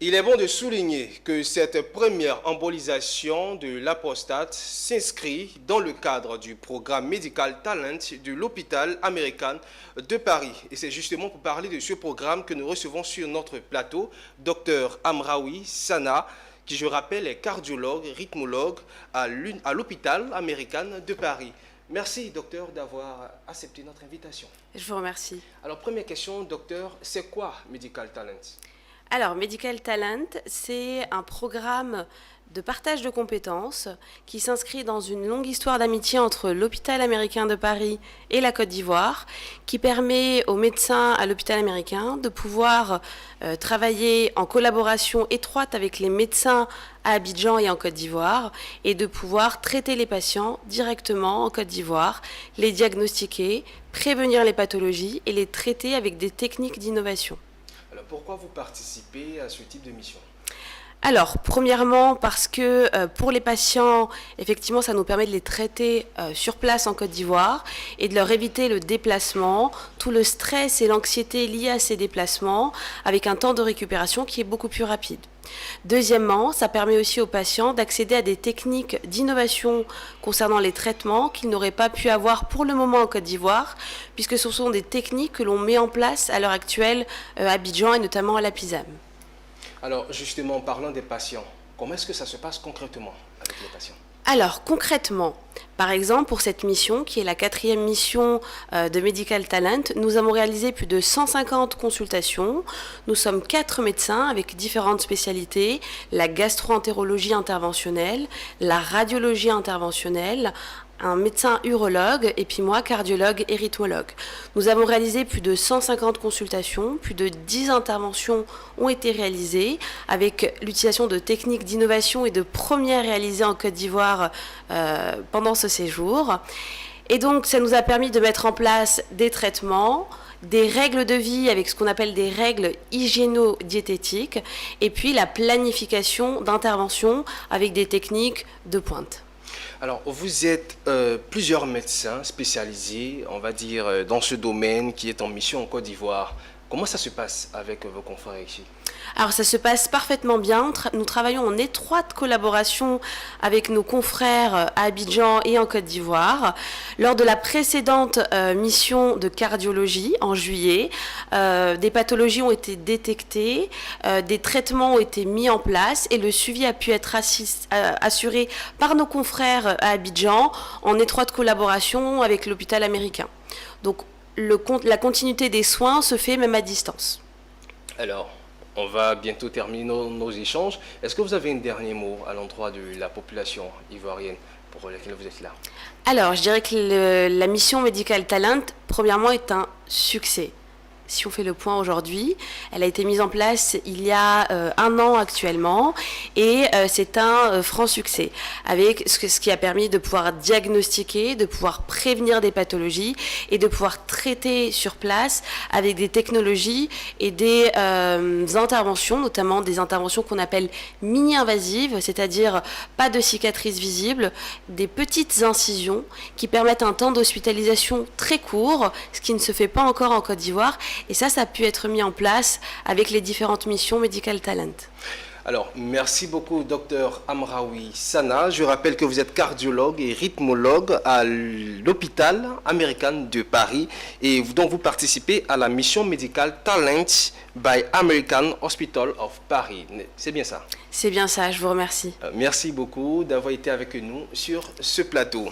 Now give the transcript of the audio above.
Il est bon de souligner que cette première embolisation de la prostate s'inscrit dans le cadre du programme Medical Talent de l'hôpital américain de Paris. Et c'est justement pour parler de ce programme que nous recevons sur notre plateau Dr Amraoui Sana, qui je rappelle est cardiologue, rythmologue à l'hôpital américain de Paris. Merci docteur d'avoir accepté notre invitation. Je vous remercie. Alors première question docteur, c'est quoi Medical Talent ? Alors, Medical Talent, c'est un programme de partage de compétences qui s'inscrit dans une longue histoire d'amitié entre l'hôpital américain de Paris et la Côte d'Ivoire, qui permet aux médecins à l'hôpital américain de pouvoir travailler en collaboration étroite avec les médecins à Abidjan et en Côte d'Ivoire et de pouvoir traiter les patients directement en Côte d'Ivoire, les diagnostiquer, prévenir les pathologies et les traiter avec des techniques d'innovation. Alors pourquoi vous participez à ce type de mission ? Alors, premièrement, parce que pour les patients, effectivement, ça nous permet de les traiter sur place en Côte d'Ivoire et de leur éviter le déplacement, tout le stress et l'anxiété liés à ces déplacements, avec un temps de récupération qui est beaucoup plus rapide. Deuxièmement, ça permet aussi aux patients d'accéder à des techniques d'innovation concernant les traitements qu'ils n'auraient pas pu avoir pour le moment en Côte d'Ivoire, puisque ce sont des techniques que l'on met en place à l'heure actuelle à Abidjan et notamment à l'APISAM. Alors justement, en parlant des patients, comment est-ce que ça se passe concrètement avec les patients ? Alors concrètement, par exemple pour cette mission qui est la 4e mission de Medical Talent, nous avons réalisé plus de 150 consultations. Nous sommes 4 médecins avec différentes spécialités, la gastro-entérologie interventionnelle, la radiologie interventionnelle, un médecin urologue et puis moi, cardiologue et rythmologue. Nous avons réalisé plus de 150 consultations, plus de 10 interventions ont été réalisées avec l'utilisation de techniques d'innovation et de premières réalisées en Côte d'Ivoire pendant ce séjour. Et donc, ça nous a permis de mettre en place des traitements, des règles de vie avec ce qu'on appelle des règles hygiéno-diététiques et puis la planification d'intervention avec des techniques de pointe. Alors, vous êtes plusieurs médecins spécialisés, on va dire, dans ce domaine qui est en mission en Côte d'Ivoire. Comment ça se passe avec vos confrères ici ? Alors ça se passe parfaitement bien. Nous travaillons en étroite collaboration avec nos confrères à Abidjan et en Côte d'Ivoire. Lors de la précédente mission de cardiologie en juillet, des pathologies ont été détectées, des traitements ont été mis en place et le suivi a pu être assuré par nos confrères à Abidjan en étroite collaboration avec l'hôpital américain. Donc la continuité des soins se fait même à distance. Alors, on va bientôt terminer nos échanges. Est-ce que vous avez un dernier mot à l'endroit de la population ivoirienne pour laquelle vous êtes là ? Alors, je dirais que la mission Medical Talent, premièrement, est un succès. Si on fait le point aujourd'hui, elle a été mise en place il y a 1 an actuellement et c'est un franc succès avec ce qui a permis de pouvoir diagnostiquer, de pouvoir prévenir des pathologies et de pouvoir traiter sur place avec des technologies et des interventions, notamment des interventions qu'on appelle mini-invasives, c'est-à-dire pas de cicatrices visibles, des petites incisions qui permettent un temps d'hospitalisation très court, ce qui ne se fait pas encore en Côte d'Ivoire. Et ça a pu être mis en place avec les différentes missions Medical Talent. Alors, merci beaucoup, Dr Amraoui Sana. Je rappelle que vous êtes cardiologue et rythmologue à l'hôpital américain de Paris et donc vous participez à la mission Medical Talent by American Hospital of Paris. C'est bien ça? C'est bien ça, je vous remercie. Merci beaucoup d'avoir été avec nous sur ce plateau.